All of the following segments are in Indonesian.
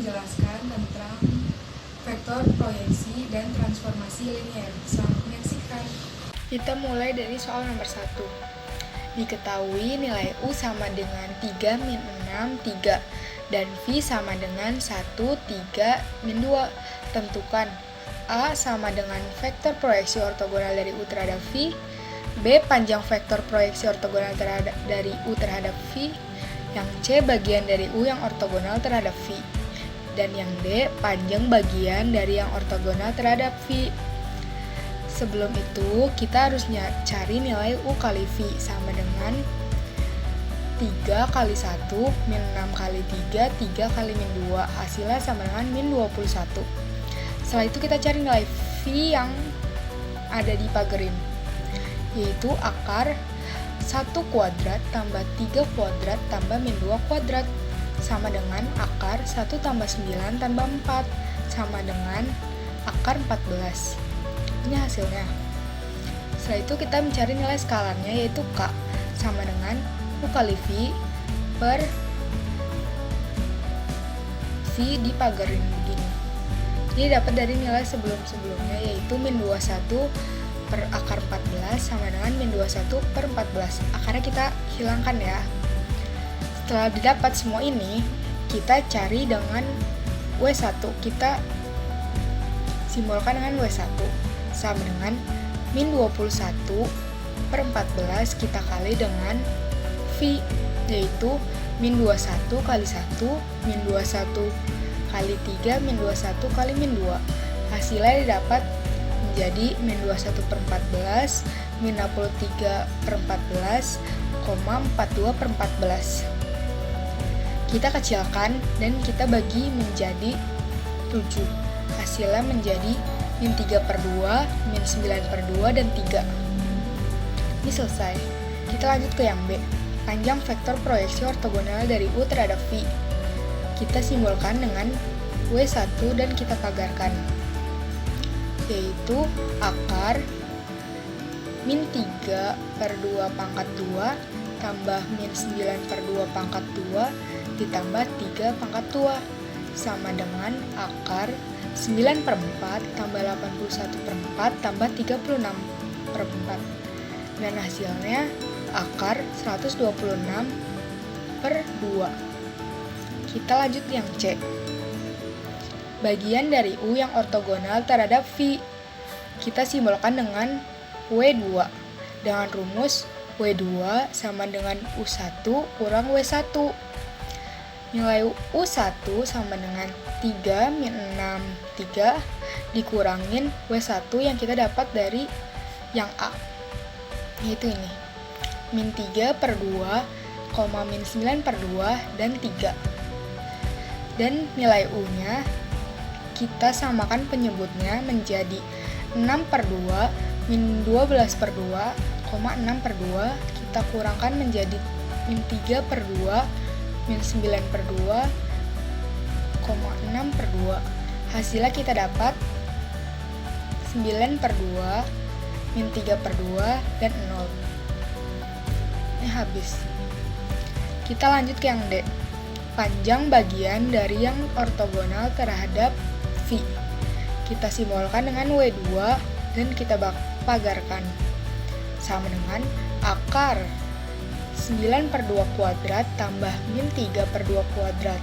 menjelaskan tentang vektor proyeksi dan transformasi linier. Selamat menyaksikan. Kita mulai dari soal nomor 1. Diketahui nilai U sama dengan 3 min 6, 3 dan V sama dengan 1, 3, min 2. Tentukan A sama dengan vektor proyeksi ortogonal dari U terhadap V, B panjang vektor proyeksi ortogonal dari U terhadap V, yang C bagian dari U yang ortogonal terhadap V, dan yang D panjang bagian dari yang ortogonal terhadap V. Sebelum itu, kita harus cari nilai U kali V sama dengan 3 kali 1 min 6 kali 3, 3 kali min 2. Hasilnya sama dengan min 21. Setelah itu kita cari nilai V yang ada di pagerin, yaitu akar 1 kuadrat tambah 3 kuadrat tambah min 2 kuadrat sama dengan akar 1 tambah 9 tambah 4 sama dengan akar 14. Ini hasilnya. Setelah itu kita mencari nilai skalarnya, yaitu K sama dengan U kali V per V dipagerin begini. Ini dapat dari nilai sebelum-sebelumnya, yaitu min 21 per akar 14 sama dengan min 21 per 14. Akarnya kita hilangkan ya. Setelah didapat semua ini, kita cari dengan W1. Kita simbolkan dengan W1 sama dengan min 21 per 14 kita kali dengan V, yaitu min 21 kali 1, min 21 kali 3, min 21 kali min 2. Hasilnya didapat menjadi min 21 per 14, min 63 per 14, 42 per 14. Kita kecilkan dan kita bagi menjadi 7. Hasilnya menjadi min 3 per 2, min 9 per 2, dan 3. Ini selesai. Kita lanjut ke yang B. Panjang vektor proyeksi ortogonal dari U terhadap V. Kita simbolkan dengan W1 dan kita pagarkan, yaitu akar min 3 per 2 pangkat 2 tambah min 9 per 2 pangkat 2 ditambah 3 pangkat 2 sama dengan akar 9 per 4 tambah 81 per 4 tambah 36 per 4. Dan hasilnya akar 126 per 2. Kita lanjut yang C. Bagian dari U yang ortogonal terhadap V. Kita simbolkan dengan W2 dengan rumus W2 sama dengan U1 kurang W1. Nilai U1 sama dengan 3 min 6, 3 dikurangin W1 yang kita dapat dari yang A, yaitu ini, min 3 per 2, min 9 per 2, dan 3. Dan nilai U-nya kita samakan penyebutnya menjadi 6 per 2, min 12 per 2, 6 per 2, kita kurangkan menjadi min 3 per 2, min 9 per 2, 6 per 2. Hasilnya kita dapat 9 per 2, min 3 per 2, dan 0. Ini habis. Kita lanjut ke yang D. Panjang bagian dari yang ortogonal terhadap V. Kita simbolkan dengan W2 dan kita pagarkan. Sama dengan akar 9 per 2 kuadrat tambah min 3 per 2 kuadrat.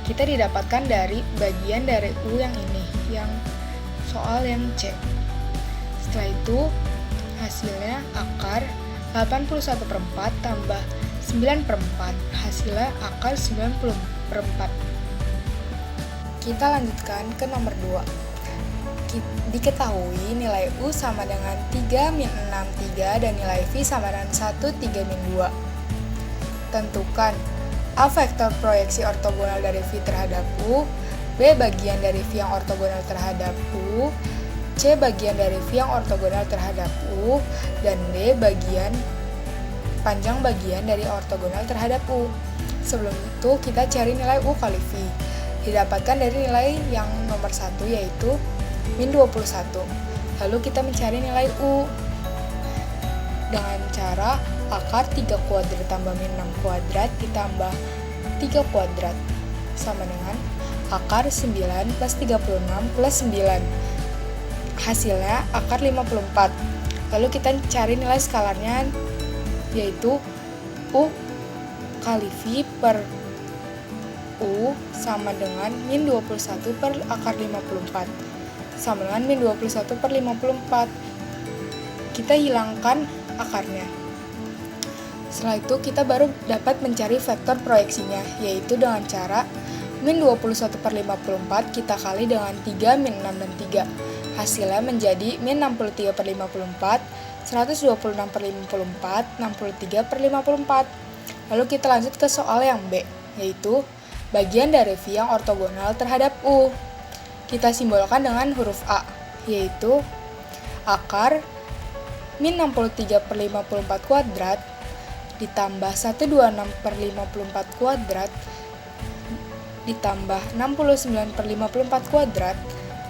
Kita didapatkan dari bagian dari U yang ini, yang soal yang C. Setelah itu, hasilnya akar 81 per 4 tambah 9 per 4. Hasilnya akar 90 per 4. Kita lanjutkan ke nomor 2. Diketahui nilai U sama dengan 3 min 6, 3 dan nilai V sama dengan 1, 3 min 2. Tentukan A vektor proyeksi ortogonal dari V terhadap U, B bagian dari V yang ortogonal terhadap U, C bagian dari V yang ortogonal terhadap U, dan D panjang bagian dari ortogonal terhadap U. Sebelum itu kita cari nilai U kali V. Didapatkan dari nilai yang nomor 1, yaitu min 21. Lalu kita mencari nilai U dengan cara akar 3 kuadrat tambah min 6 kuadrat ditambah 3 kuadrat. sama dengan akar 9 plus 36 plus 9. Hasilnya akar 54. Lalu kita cari nilai skalarnya, yaitu U kali V per U sama dengan min 21 per akar 54 sama dengan min 21 per 54. Kita hilangkan akarnya. Setelah itu kita baru dapat mencari vektor proyeksinya, yaitu dengan cara min 21 per 54 kita kali dengan 3 min 6 dan 3. Hasilnya menjadi min 63 per 54, 126 per 54, 63 per 54. Lalu kita lanjut ke soal yang B, yaitu bagian dari V yang ortogonal terhadap U. Kita simbolkan dengan huruf A, yaitu akar min 63 per 54 kuadrat ditambah 126 per 54 kuadrat ditambah 69 per 54 kuadrat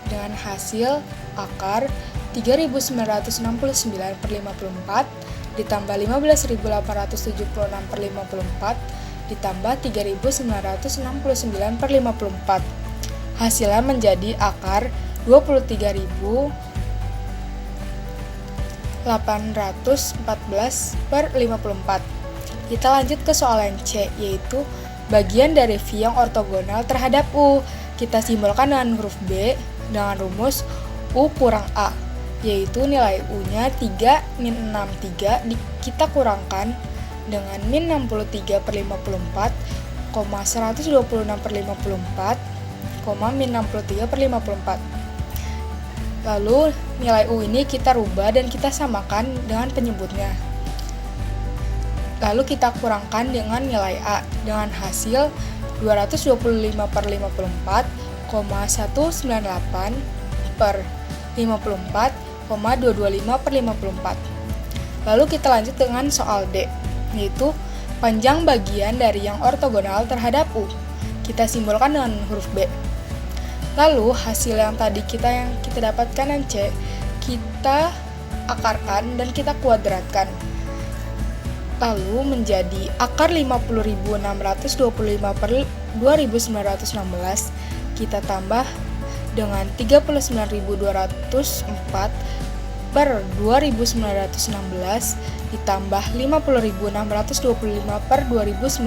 dengan hasil akar 3969 per 54 ditambah 15.876 per 54 ditambah 3.969 per 54. Hasilnya menjadi akar 23.814 per 54. Kita lanjut ke soal yang C, yaitu bagian dari V yang ortogonal terhadap U. Kita simbolkan dengan huruf B dengan rumus U kurang A, yaitu nilai U-nya 3 min 63 kita kurangkan dengan min 63 per 54, 126 per 54, min 63 per 54. Lalu nilai U ini kita rubah dan kita samakan dengan penyebutnya. Lalu kita kurangkan dengan nilai A dengan hasil 225 per 54, 198 per 54, 225 per 54. Lalu kita lanjut dengan soal D, yaitu panjang bagian dari yang ortogonal terhadap U. Kita simbolkan dengan huruf B. Lalu hasil yang tadi kita dapatkan yang C, kita akarkan dan kita kuadratkan. Lalu menjadi akar 50.625 per 2.916 kita tambah dengan 39.204 per 2.916 ditambah 50.625 per 2.916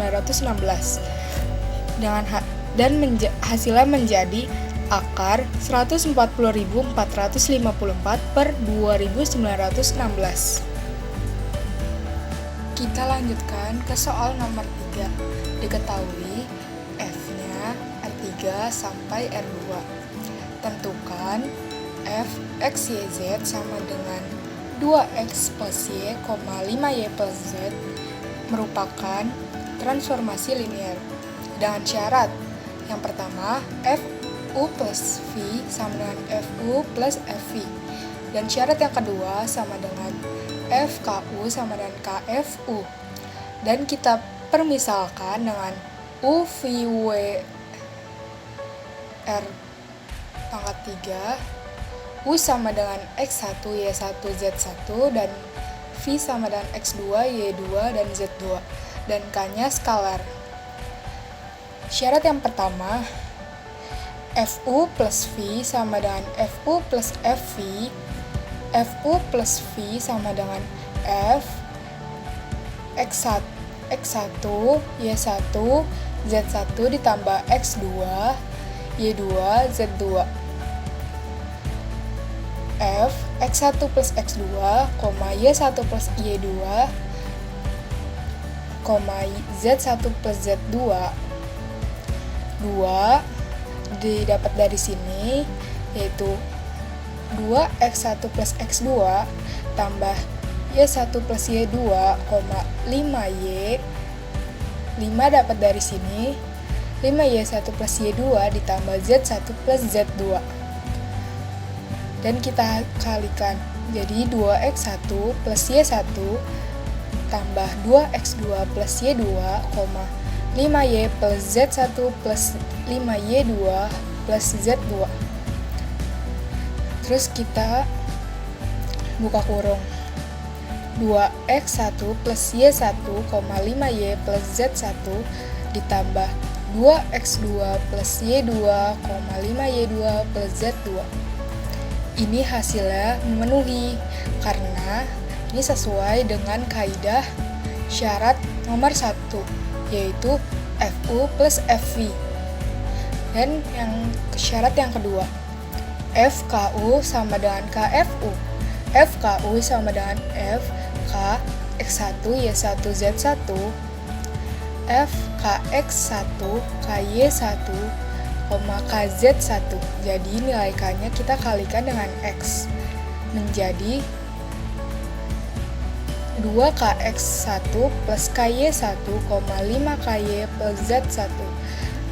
hasilnya menjadi akar 140.454 per 2.916. Kita lanjutkan ke soal nomor 3. Diketahui F-nya R3 sampai R2. Tentukan F X Y Z sama dengan 2X plus Y, 5Y plus Z merupakan transformasi linear dengan syarat. Yang pertama, FU plus V sama dengan FU plus FV. Dan syarat yang kedua sama dengan FKU sama dengan KFU. Dan kita permisalkan dengan UVWR pangkat 3, U sama dengan X1, Y1, Z1, dan V sama dengan X2, Y2, dan Z2. Dan K-nya skalar. Syarat yang pertama, FU plus V sama dengan FU plus FV. FU plus V sama dengan F X1, Y1, Z1 ditambah X2, Y2, Z2. F X1 plus X2, Y1 plus Y2, Z1 plus Z2. 2 didapat dari sini, yaitu 2x1 plus x2 tambah y1 plus y2, 5y. 5 dapat dari sini, 5y1 plus y2 ditambah z1 plus z2. Dan kita kalikan, jadi 2x1 plus y1 tambah 2x2 plus y2, 5y plus z1 plus 5y2 plus z2. Terus kita buka kurung. 2x1 plus y1, 5y plus z1 ditambah 2x2 plus y2, 5y2 plus z2. Ini hasilnya memenuhi karena ini sesuai dengan kaidah syarat nomor 1, yaitu FU plus FV. Dan syarat yang kedua, FKU sama dengan KFU. FKU sama dengan FK X1 Y1 Z1, FKX1 KY1, KZ1. Jadi nilai K-nya kita kalikan dengan X, menjadi 2KX1 plus KY1, 5KY plus Z1.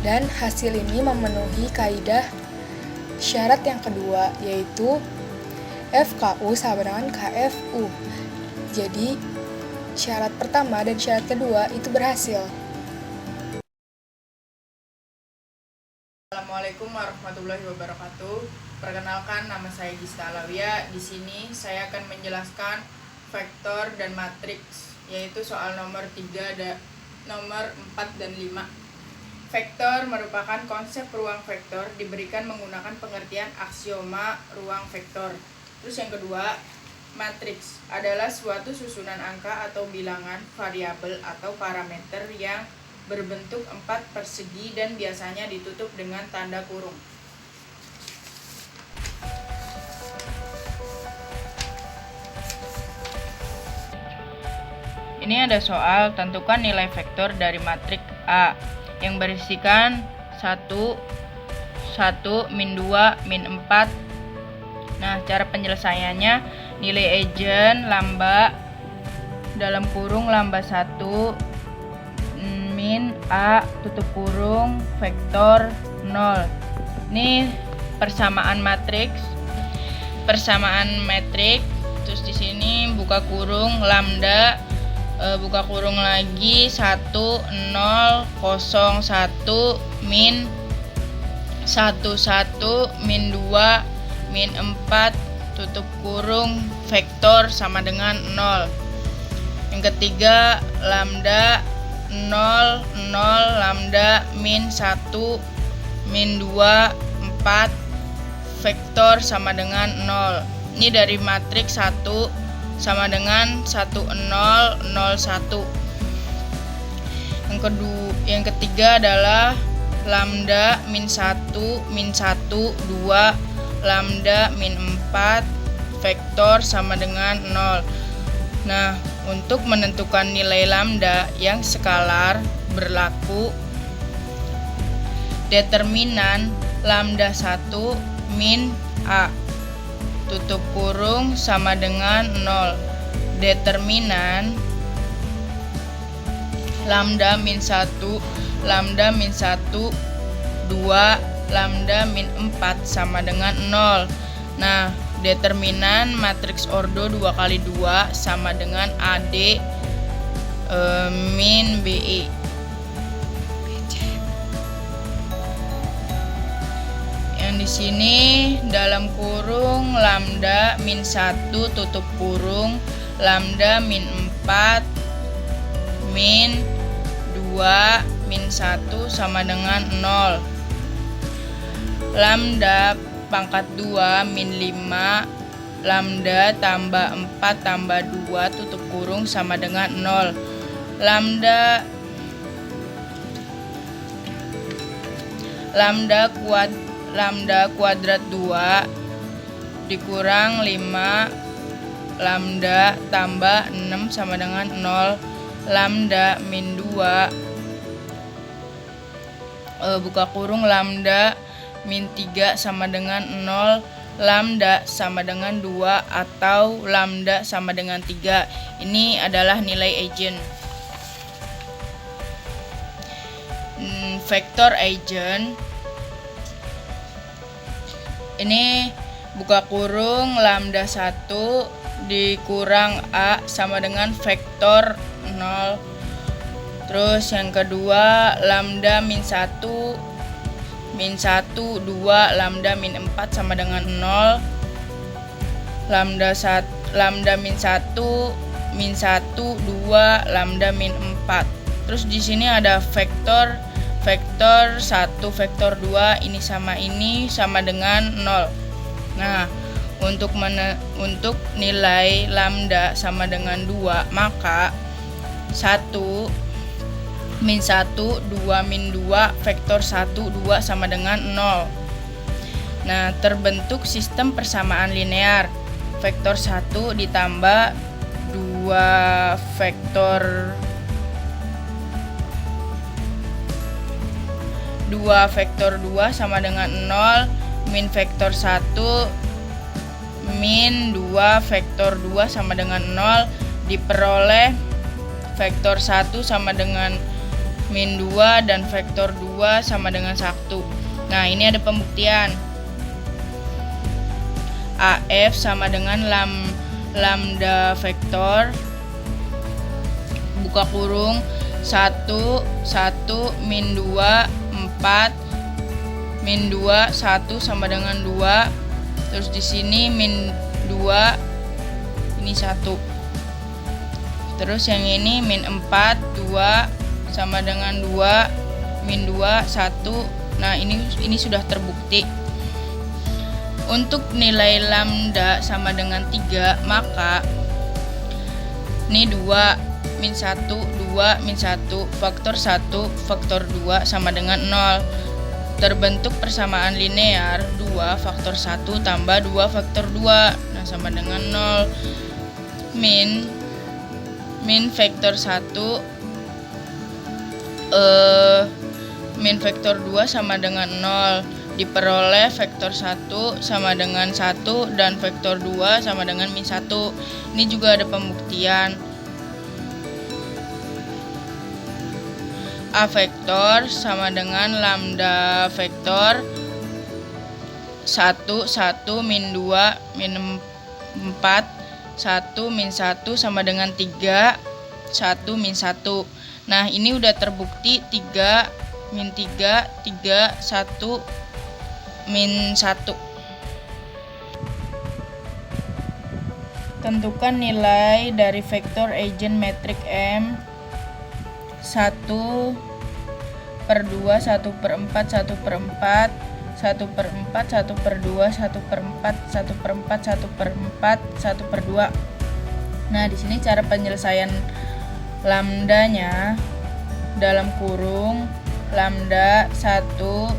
Dan hasil ini memenuhi kaidah syarat yang kedua, yaitu FKU sama dengan KFU. Jadi syarat pertama dan syarat kedua itu berhasil. Assalamualaikum warahmatullahi wabarakatuh. Perkenalkan, nama saya Gista Alawiyah. Di sini saya akan menjelaskan vektor dan matriks, yaitu soal nomor 3, nomor 4 dan 5. Vektor merupakan konsep ruang vektor diberikan menggunakan pengertian aksioma ruang vektor. Terus yang kedua, matriks adalah suatu susunan angka atau bilangan, variabel atau parameter yang berbentuk 4 persegi dan biasanya ditutup dengan tanda kurung. Ini ada soal, tentukan nilai vektor dari matriks A yang berisikan 1, 1, min 2, min 4. Nah, cara penyelesaiannya, nilai eigen lambda dalam kurung lambda 1 min A tutup kurung vektor 0. Ini persamaan matriks. Terus di sini buka kurung lambda, buka kurung lagi 1 0 0 1 min 1 1 min 2 min 4 tutup kurung vektor sama dengan 0. Yang ketiga, lambda 0 0 lambda min 1 min 2 4 vektor sama dengan 0. Ini dari matriks 1 sama dengan 1 0 0 1. Yang ketiga adalah lambda min 1 min 1 2 lambda min 4 vektor sama dengan 0. Nah, untuk menentukan nilai lambda yang skalar berlaku determinan lambda 1 min A tutup kurung sama dengan 0. Determinan lambda min 1 lambda min 1 2 lambda min 4 sama dengan 0. Nah, determinan matriks ordo 2 kali 2 sama dengan AD min BE. Yang di sini dalam kurung lambda min 1 tutup kurung lambda min 4 min 2 min 1 sama dengan 0. Lambda pangkat 2 min 5 lambda tambah 4 tambah 2 tutup kurung sama dengan 0. Lambda kuadrat 2 dikurang 5 lambda tambah 6 sama dengan 0. Lambda min 2 buka kurung lambda min 3 sama dengan 0. Lambda sama dengan 2 atau lambda sama dengan 3. Ini adalah nilai eigen. Vektor eigen ini buka kurung lambda 1 dikurang A sama dengan vektor 0. Terus yang kedua, lambda min 1 min 1 2 lambda min 4 sama dengan 0. Lambda min 1 min 1 2 lambda min 4. Terus di sini ada vektor vektor 1, vektor 2 ini sama dengan 0. Nah, untuk nilai lambda sama dengan 2, maka 1 min 1, 2 min 2, vektor 1, 2 sama dengan 0. Nah, terbentuk sistem persamaan linear. Vektor 1 ditambah 2 vektor 2 sama dengan 0, min vektor 1 min 2 vektor 2 sama dengan 0 diperoleh vektor 1 sama dengan min 2 dan vektor 2 sama dengan 1. Nah, ini ada pembuktian. AF sama dengan lambda vektor buka kurung 1 min 2 4 min 2 1 sama dengan 2. Terus di sini min 2 ini 1. Terus yang ini min 4 2 sama dengan 2 min 2 1. Nah, ini sudah terbukti. Untuk nilai lambda sama dengan 3, maka ini 2 min 1 2 min 1 faktor 1 faktor 2 sama dengan 0. Terbentuk persamaan linear 2 faktor 1 tambah 2 faktor 2. Nah, sama dengan 0. Min vektor 1 min vektor 2 sama dengan 0 diperoleh vektor 1 sama dengan 1 dan vektor 2 sama dengan min 1. Ini juga ada pembuktian. A vektor sama dengan lambda vektor 1 min 2 min 4 1 min 1 sama dengan 3 1 min 1. Nah, ini udah terbukti 3 min 3 3 1 min 1. Tentukan nilai dari vektor eigen metrik M 1/2 1/4 1/4 1/4 1/2 1/4 1/4 1/4 1/2. Nah, di sini cara penyelesaian lambdanya dalam kurung lambda 1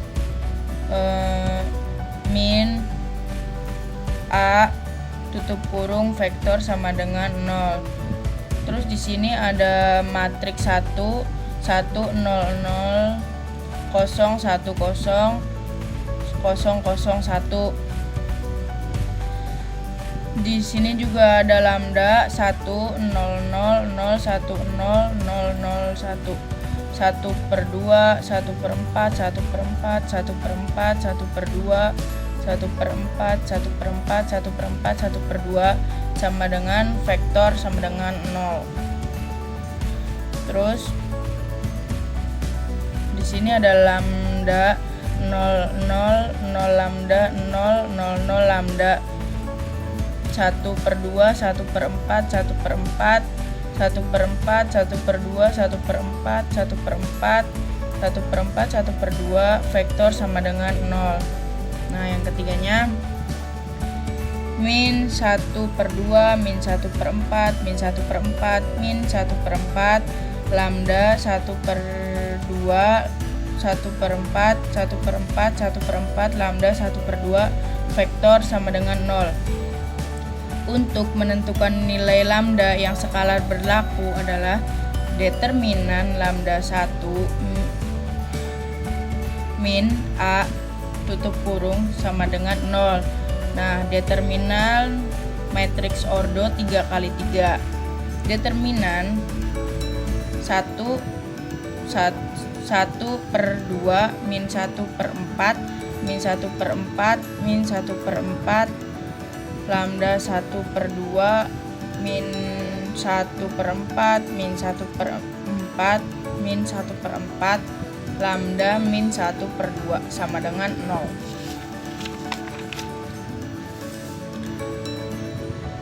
min A tutup kurung vektor sama dengan 0. Terus di sini ada matriks 1 1 0 0 0 1 0 0 0 1. Di sini juga ada lambda 1 0 0 0 1 0 0 0 1 1/2 1/4 1/4 1/4 1/2 1/4 1/4 1/4 1/2 sama dengan vektor sama dengan 0. Terus di sini ada lambda 0 0 0 lambda 0 0 0 lambda 1/2 1/4 1/4 1/4 1/2 1/4 1/4 1/4 1/2 vektor sama dengan 0. Nah, yang ketiganya min 1/2 min 1/4 min 1/4 min 1/4 lambda 1/2 1/4 1/4 1/4 lambda 1/2 vektor sama dengan 0. Untuk menentukan nilai lambda yang skalar berlaku adalah determinan lambda 1 min A tutup kurung sama dengan 0. Nah, determinan matriks ordo 3x3. Determinan 1/2 min 1/4 min 1/4 min 1/4 lambda 1/2 min 1/4 min 1/4 min 1/4 lambda min 1/2 sama dengan 0.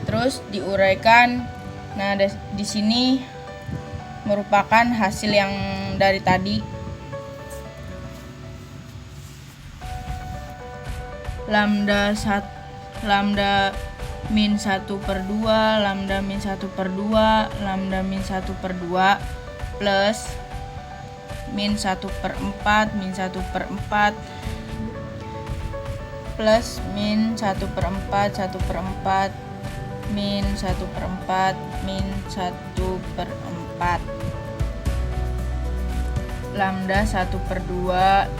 Terus diuraikan. Nah, di sini merupakan hasil yang dari tadi. lambda min 1/2, lambda min 1/2, lambda min 1/2 plus min 1/4, min 1/4 plus min 1/4, 1/4 min 1/4, min 1/4. Lambda 1/2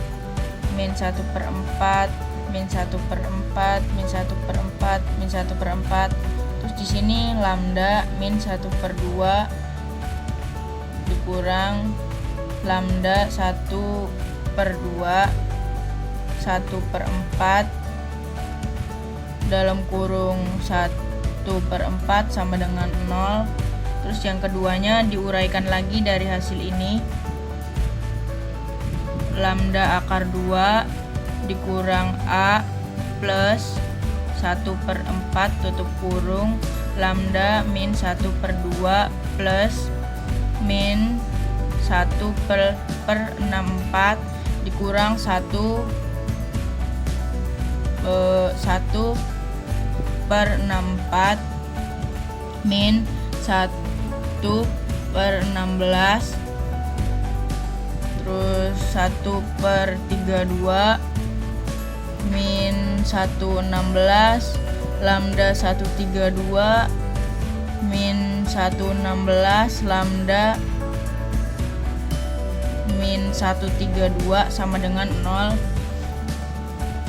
min 1/4, min 1/4, min 1/4, min 1/4. Terus di sini lambda min 1/2 dikurang lambda 1/2 1/4 dalam kurung 1/4 sama dengan 0. Terus yang keduanya diuraikan lagi dari hasil ini. Lambda akar 2 dikurang A plus 1/4 tutup kurung lambda min 1/2 plus min 1/64 dikurang 1/64 min 1/16 terus 1/32 min 1/16 lambda 1/32 min 1/16 lambda min 1/32 sama dengan 0.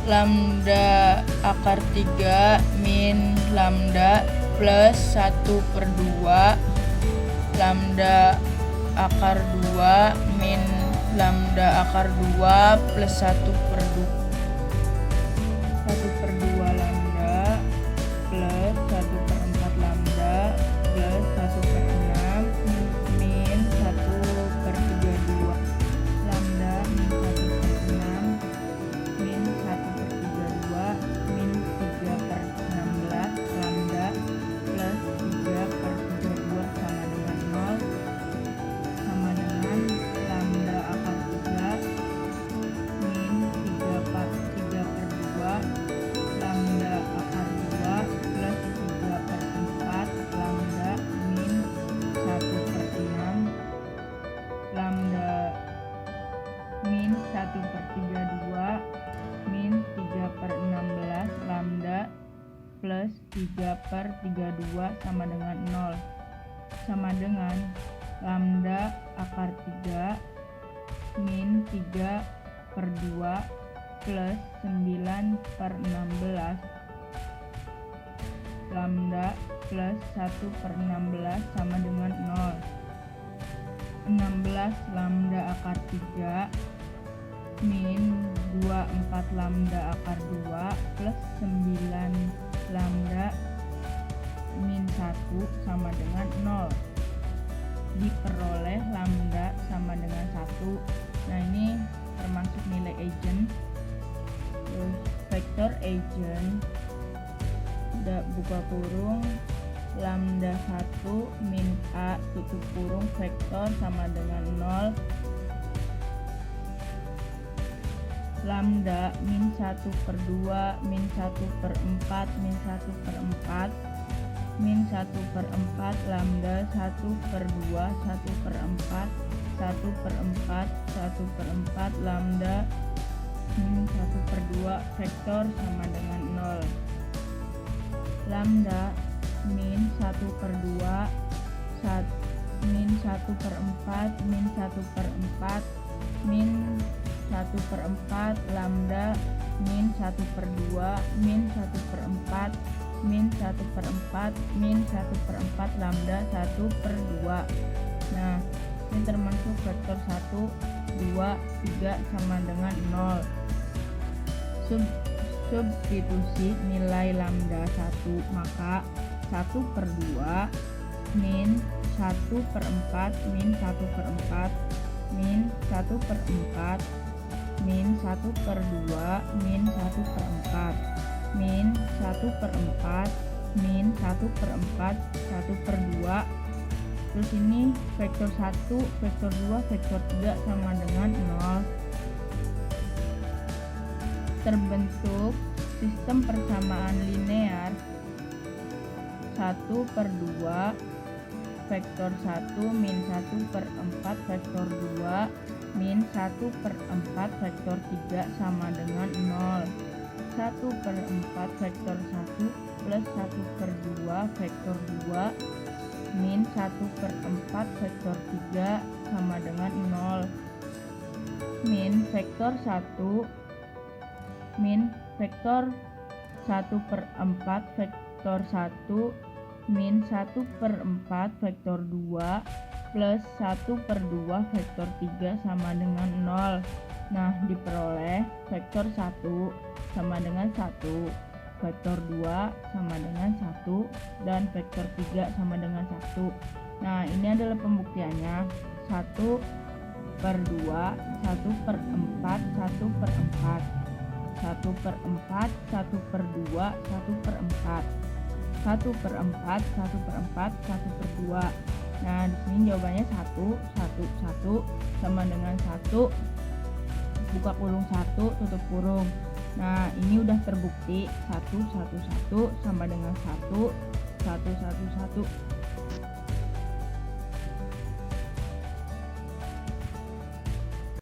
Lambda akar 3 min lambda plus 1/2 lambda akar 2 min lambda akar 2 plus 1/2 lambda plus 1/4 lambda plus 1/6 min 1/32 lambda min 1/6 min 1/32 min 3/16 lambda plus 3/32 sama dengan 0 sama dengan lambda akar 3 min 3/2 lambda akar 2 plus 3/4 lambda min 1/6 lambda min 1/32 min 3/16 lambda plus 3/32 sama dengan 0 sama dengan lambda akar 3 min 3/2 plus 9/16 lambda plus 1/16 sama dengan 0. 16 lambda akar 3 min 24 lambda akar 2 plus 9 lambda min 1 sama dengan 0. Diperoleh lambda sama dengan 1. Nah, ini termasuk nilai agent. Vektor agent buka kurung lambda 1 min A tutup kurung vektor sama dengan 0. Lambda min 1/2 min 1/4 min 1/4 min 1/4 lambda 1/2 1/4 1/4 1/4 lambda min 1/2 vektor sama dengan 0. Lambda min 1/2 min 1/4 min 1/4 min 1/4 lambda min 1/2 min 1/4 min 1/4 min 1/4 lambda 1/2. Nah, ini termasuk vektor 1, 2, 3 sama dengan 0. Substitusi nilai lambda 1, maka 1/2 min 1/4 min 1/4 min 1/4 min 1/2 min 1/4 min 1/4 min 1/4 1/2. Terus ini vektor 1, vektor 2, vektor 3 sama dengan 0. Terbentuk Sistem persamaan linear 1/2 vektor 1 min 1/4 vektor 2 min 1/4 vektor 3 sama dengan 0. 1/4 vektor 1 plus 1/2 vektor 2 min 1/4 vektor 3 sama dengan 0. Min vektor 1 min vektor 1/4 vektor 1 min 1/4 vektor 2 plus 1/2 vektor 3 sama dengan 0. Nah, diperoleh vektor 1 sama dengan 1, vektor 2 sama dengan 1, dan vektor 3 sama dengan 1. Nah, ini adalah pembuktiannya. 1/2, 1/4, 1/4, 1/4, 1/2, 1/4, 1/4, 1/4, 1/2. Nah, di sini jawabannya 1, 1, 1 sama dengan 1, buka kurung 1, tutup kurung. Nah, ini udah terbukti 1, 1, 1 sama dengan 1, 1, 1, 1